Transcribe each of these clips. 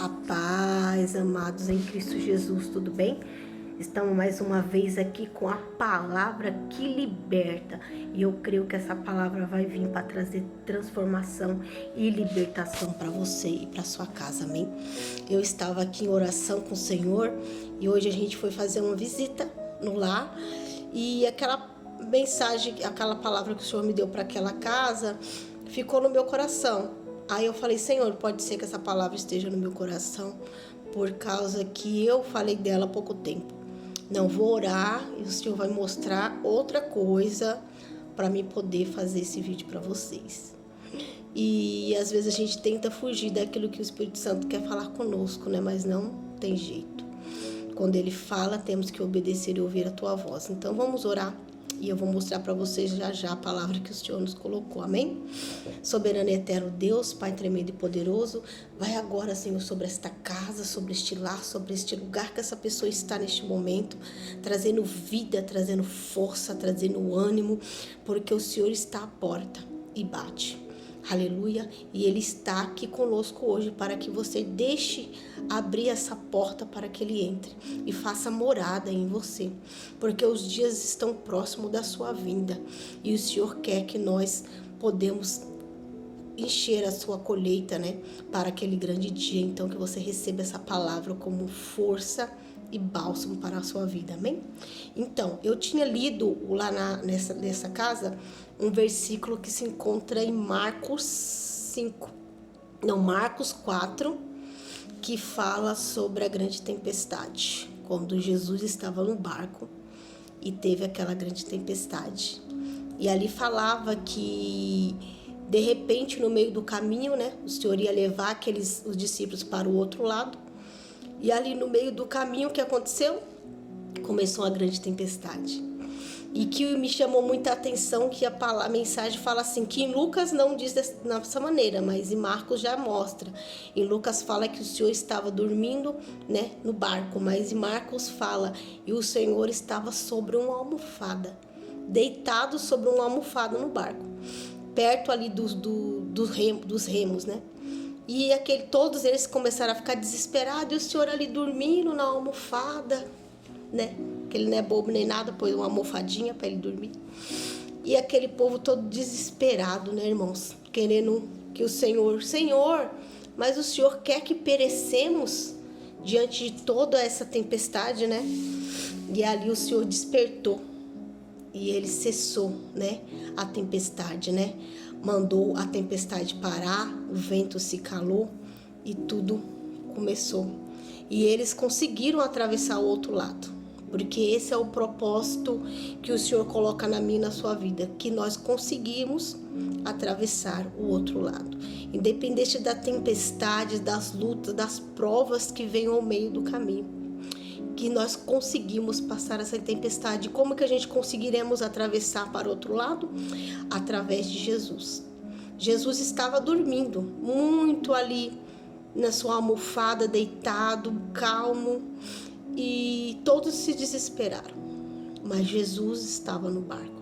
A paz, amados em Cristo Jesus, tudo bem? Estamos mais uma vez aqui com a palavra que liberta. E eu creio que essa palavra vai vir para trazer transformação e libertação para você e para sua casa, amém? Eu estava aqui em oração com o Senhor e hoje a gente foi fazer uma visita no lar. E aquela mensagem, aquela palavra que o Senhor me deu para aquela casa, ficou no meu coração. Aí eu falei, Senhor, pode ser que essa palavra esteja no meu coração por causa que eu falei dela há pouco tempo. Não, vou orar e o Senhor vai mostrar outra coisa para mim poder fazer esse vídeo para vocês. E às vezes a gente tenta fugir daquilo que o Espírito Santo quer falar conosco, né? Mas não tem jeito. Quando ele fala, temos que obedecer e ouvir a tua voz. Então vamos orar. E eu vou mostrar para vocês já a palavra que o Senhor nos colocou, amém? Soberano e eterno Deus, Pai tremendo e poderoso, vai agora, Senhor, sobre esta casa, sobre este lar, sobre este lugar que essa pessoa está neste momento, trazendo vida, trazendo força, trazendo ânimo, porque o Senhor está à porta e bate. Aleluia, e Ele está aqui conosco hoje para que você deixe abrir essa porta para que Ele entre e faça morada em você, porque os dias estão próximos da sua vinda e o Senhor quer que nós podemos encher a sua colheita, né, para aquele grande dia. Então que você receba essa palavra como força e bálsamo para a sua vida, amém? Então, eu tinha lido lá nessa casa um versículo que se encontra em Marcos 4, que fala sobre a grande tempestade, quando Jesus estava no barco e teve aquela grande tempestade. E ali falava que de repente no meio do caminho, né, o Senhor ia levar os discípulos para o outro lado. E ali no meio do caminho, o que aconteceu? Começou uma grande tempestade. E que me chamou muita atenção que a mensagem fala assim, que em Lucas não diz dessa maneira, mas em Marcos já mostra. Em Lucas fala que o Senhor estava dormindo, né, no barco, mas em Marcos fala, e o Senhor estava sobre uma almofada, deitado sobre uma almofada no barco, perto ali dos remos, né? E todos eles começaram a ficar desesperados, e o Senhor ali dormindo na almofada, né? Que ele não é bobo nem nada, pôs uma almofadinha para ele dormir. E aquele povo todo desesperado, né, irmãos? Querendo que o Senhor, mas o Senhor quer que perecemos diante de toda essa tempestade, né? E ali o Senhor despertou e ele cessou, né, a tempestade, né? Mandou a tempestade parar, o vento se calou e tudo começou. E eles conseguiram atravessar o outro lado, porque esse é o propósito que o Senhor coloca na minha e na sua vida, que nós conseguimos atravessar o outro lado. Independente da tempestade, das lutas, das provas que venham ao meio do caminho, que nós conseguimos passar essa tempestade. Como que a gente conseguiremos atravessar para o outro lado? Através de Jesus. Jesus estava dormindo, muito ali na sua almofada, deitado, calmo, e todos se desesperaram. Mas Jesus estava no barco.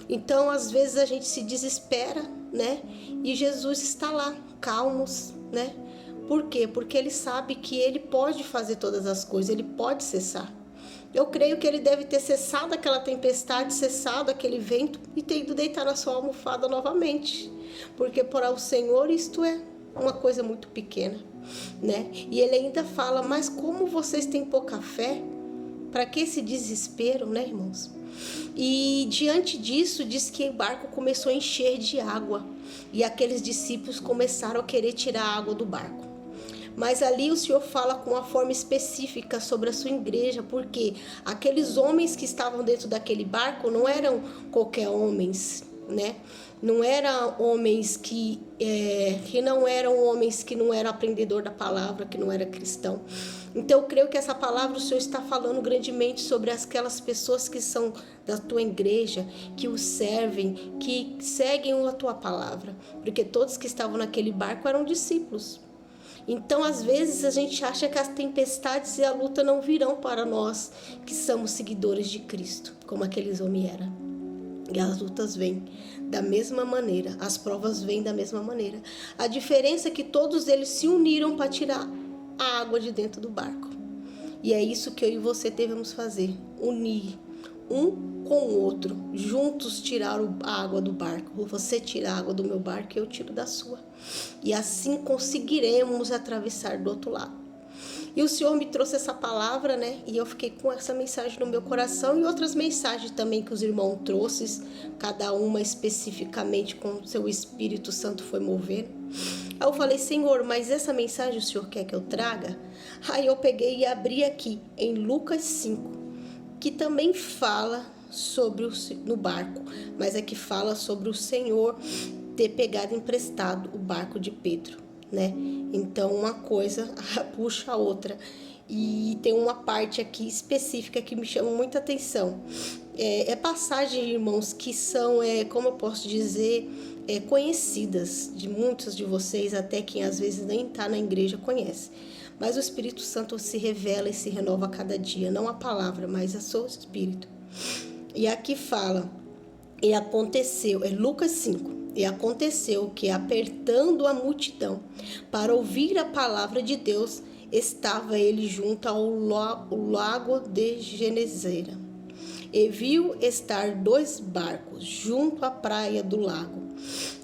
Então, às vezes a gente se desespera, né? E Jesus está lá, calmos, né? Por quê? Porque ele sabe que ele pode fazer todas as coisas, ele pode cessar. Eu creio que ele deve ter cessado aquela tempestade, cessado aquele vento e ter ido deitar na sua almofada novamente. Porque para o Senhor isto é uma coisa muito pequena, né? E ele ainda fala, mas como vocês têm pouca fé? Para que esse desespero, né, irmãos? E diante disso, diz que o barco começou a encher de água e aqueles discípulos começaram a querer tirar a água do barco. Mas ali o Senhor fala com uma forma específica sobre a sua igreja, porque aqueles homens que estavam dentro daquele barco não eram qualquer homens, né? Não eram homens que não eram homens que não eram aprendedor da palavra, que não era cristão. Então eu creio que essa palavra o Senhor está falando grandemente sobre aquelas pessoas que são da tua igreja, que o servem, que seguem a tua palavra, porque todos que estavam naquele barco eram discípulos. Então, às vezes, a gente acha que as tempestades e a luta não virão para nós que somos seguidores de Cristo, como aqueles homens eram. E as lutas vêm da mesma maneira, as provas vêm da mesma maneira. A diferença é que todos eles se uniram para tirar a água de dentro do barco. E é isso que eu e você devemos fazer, unir um com o outro, juntos tirar a água do barco. Você tira a água do meu barco e eu tiro da sua. E assim conseguiremos atravessar do outro lado. E o Senhor me trouxe essa palavra, né? E eu fiquei com essa mensagem no meu coração e outras mensagens também que os irmãos trouxeram, cada uma especificamente com o seu Espírito Santo foi movendo. Aí eu falei, Senhor, mas essa mensagem o Senhor quer que eu traga? Aí eu peguei e abri aqui em Lucas 5, que também fala sobre no barco, mas é que fala sobre o Senhor ter pegado emprestado o barco de Pedro, né? Então uma coisa puxa a outra. E tem uma parte aqui específica que me chama muita atenção. É passagem, irmãos, que são, como eu posso dizer, conhecidas de muitos de vocês, até quem às vezes nem está na igreja conhece. Mas o Espírito Santo se revela e se renova a cada dia, não a palavra, mas o seu Espírito. E aqui fala, e aconteceu, Lucas 5, e aconteceu que apertando a multidão para ouvir a palavra de Deus, estava ele junto ao lago de Genezeira. E viu estar 2 barcos junto à praia do lago.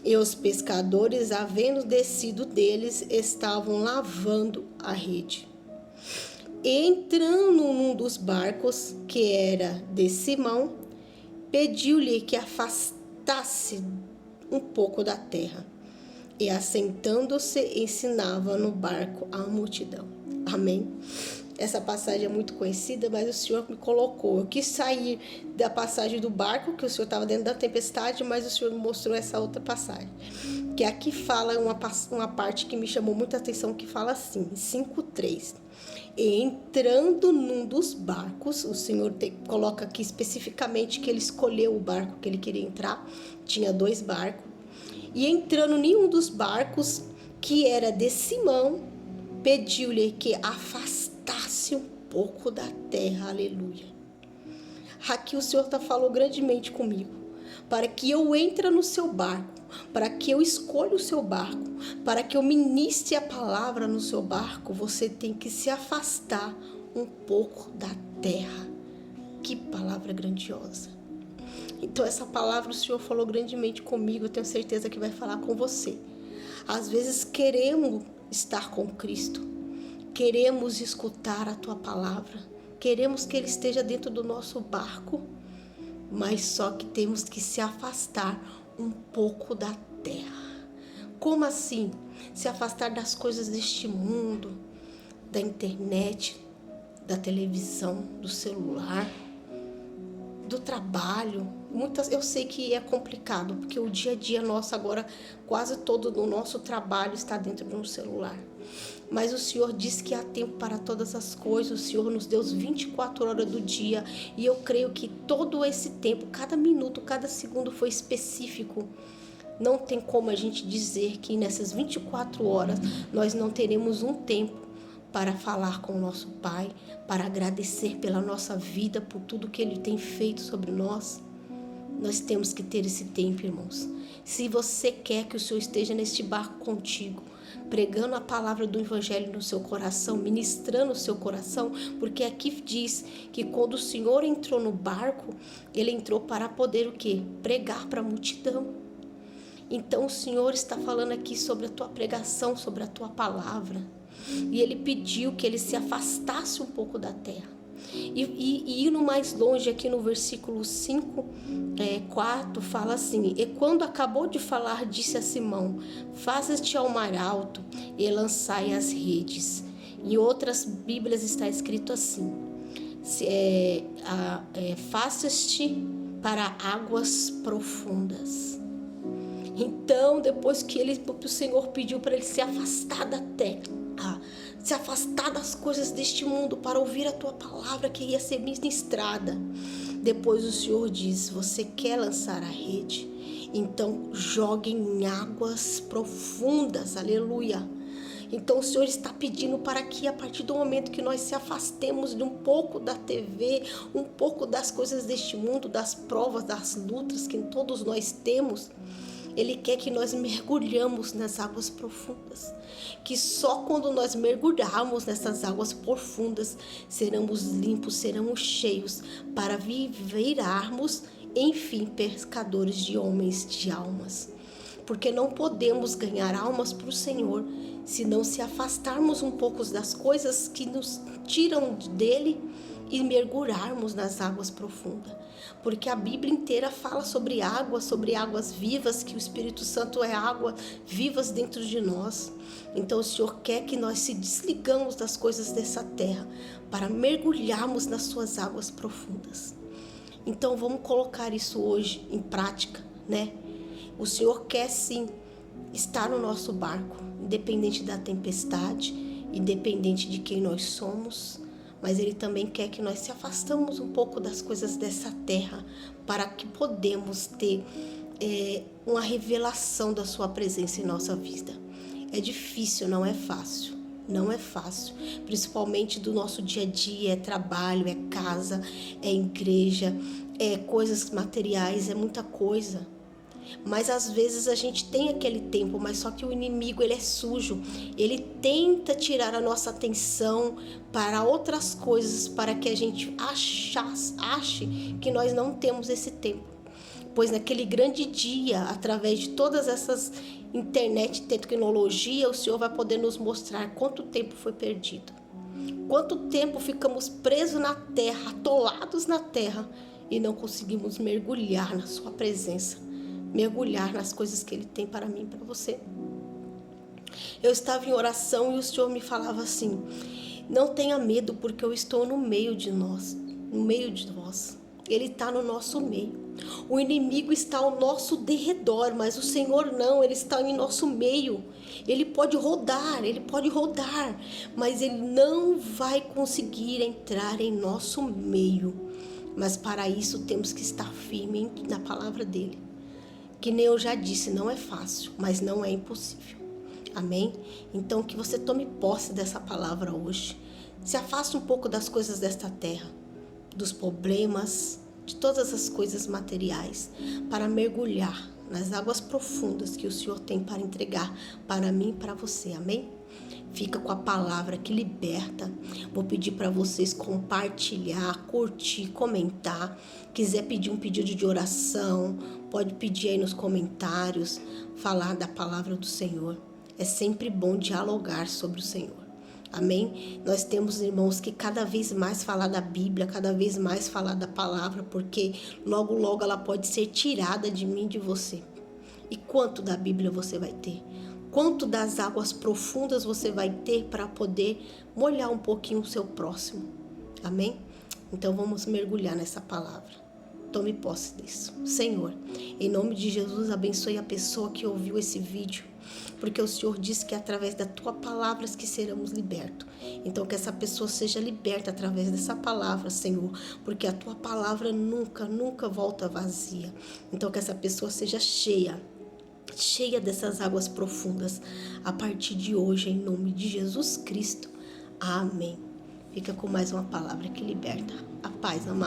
E os pescadores, havendo descido deles, estavam lavando a rede. E entrando num dos barcos, que era de Simão, pediu-lhe que afastasse um pouco da terra. E assentando-se, ensinava no barco a multidão. Amém? Essa passagem é muito conhecida, mas o Senhor me colocou. Eu quis sair da passagem do barco, que o Senhor estava dentro da tempestade, mas o Senhor me mostrou essa outra passagem. Que aqui fala uma parte que me chamou muita atenção, que fala assim, 5:3. E entrando num dos barcos, o Senhor coloca aqui especificamente que ele escolheu o barco que ele queria entrar. Tinha 2 barcos. E entrando em um dos barcos, que era de Simão, pediu-lhe que afastasse um pouco da terra. Aleluia. Aqui o Senhor falou grandemente comigo, para que eu entre no seu barco, para que eu escolha o seu barco, para que eu ministre a palavra no seu barco, você tem que se afastar um pouco da terra. Que palavra grandiosa. Então essa palavra o Senhor falou grandemente comigo, eu tenho certeza que vai falar com você. Às vezes queremos estar com Cristo, queremos escutar a tua palavra, queremos que Ele esteja dentro do nosso barco, mas só que temos que se afastar um pouco da terra. Como assim? Se afastar das coisas deste mundo, da internet, da televisão, do celular, do trabalho. Eu sei que é complicado, porque o dia a dia nosso agora, quase todo o nosso trabalho está dentro de um celular. Mas o Senhor diz que há tempo para todas as coisas. O Senhor nos deu 24 horas do dia. E eu creio que todo esse tempo, cada minuto, cada segundo foi específico. Não tem como a gente dizer que nessas 24 horas nós não teremos um tempo para falar com o nosso Pai, para agradecer pela nossa vida, por tudo que Ele tem feito sobre nós. Nós temos que ter esse tempo, irmãos. Se você quer que o Senhor esteja neste barco contigo, pregando a palavra do Evangelho no seu coração, ministrando o seu coração, porque aqui diz que quando o Senhor entrou no barco, Ele entrou para poder o quê? Pregar para a multidão. Então o Senhor está falando aqui sobre a tua pregação, sobre a tua palavra. E Ele pediu que ele se afastasse um pouco da terra. E indo mais longe, aqui no versículo 5:4, fala assim: E quando acabou de falar, disse a Simão: Faze-te ao mar alto e lançai as redes. Em outras Bíblias está escrito assim: Faze-te para águas profundas. Então, depois que o Senhor pediu para ele se afastar da terra, se afastar das coisas deste mundo para ouvir a tua palavra que ia ser ministrada. Depois o Senhor diz: você quer lançar a rede? Então jogue em águas profundas, aleluia. Então o Senhor está pedindo para que a partir do momento que nós se afastemos de um pouco da TV, um pouco das coisas deste mundo, das provas, das lutas que todos nós temos, Ele quer que nós mergulhamos nas águas profundas. Que só quando nós mergulharmos nessas águas profundas, seremos limpos, seremos cheios para virarmos, enfim, pescadores de homens, de almas. Porque não podemos ganhar almas para o Senhor se não se afastarmos um pouco das coisas que nos tiram dele e mergulharmos nas águas profundas. Porque a Bíblia inteira fala sobre águas vivas, que o Espírito Santo é água vivas dentro de nós. Então o Senhor quer que nós se desligamos das coisas dessa terra para mergulharmos nas suas águas profundas. Então vamos colocar isso hoje em prática, né? O Senhor quer sim estar no nosso barco, independente da tempestade, independente de quem nós somos, mas Ele também quer que nós se afastamos um pouco das coisas dessa terra para que podemos ter uma revelação da sua presença em nossa vida. É difícil, não é fácil. Não é fácil, principalmente do nosso dia a dia, é trabalho, é casa, é igreja, é coisas materiais, é muita coisa. Mas às vezes a gente tem aquele tempo, mas só que o inimigo, ele é sujo. Ele tenta tirar a nossa atenção para outras coisas, para que a gente ache que nós não temos esse tempo. Pois naquele grande dia, através de todas essas internet e tecnologia, o Senhor vai poder nos mostrar quanto tempo foi perdido. Quanto tempo ficamos presos na terra, atolados na terra, e não conseguimos mergulhar na sua presença. Mergulhar nas coisas que Ele tem para mim e para você. Eu estava em oração e o Senhor me falava assim: não tenha medo, porque eu estou no meio de nós. No meio de nós. Ele está no nosso meio. O inimigo está ao nosso derredor, mas o Senhor não, Ele está em nosso meio. Ele pode rodar, mas Ele não vai conseguir entrar em nosso meio. Mas para isso temos que estar firme na palavra dEle. Que nem eu já disse, não é fácil, mas não é impossível. Amém? Então que você tome posse dessa palavra hoje. Se afaste um pouco das coisas desta terra, dos problemas, de todas as coisas materiais, para mergulhar nas águas profundas que o Senhor tem para entregar para mim e para você. Amém? Fica com a palavra que liberta. Vou pedir para vocês compartilhar, curtir, comentar. Quiser pedir um pedido de oração, pode pedir aí nos comentários, falar da palavra do Senhor. É sempre bom dialogar sobre o Senhor. Amém? Nós temos irmãos que cada vez mais falar da Bíblia, cada vez mais falar da palavra, porque logo, logo ela pode ser tirada de mim e de você. E quanto da Bíblia você vai ter? Quanto das águas profundas você vai ter para poder molhar um pouquinho o seu próximo? Amém? Então vamos mergulhar nessa palavra. Tome posse disso. Senhor, em nome de Jesus, abençoe a pessoa que ouviu esse vídeo, porque o Senhor disse que é através da tua palavra que seremos libertos. Então que essa pessoa seja liberta através dessa palavra, Senhor, porque a tua palavra nunca volta vazia. Então que essa pessoa seja cheia dessas águas profundas a partir de hoje, em nome de Jesus Cristo. Amém. Fica com mais uma palavra que liberta. A paz, amado.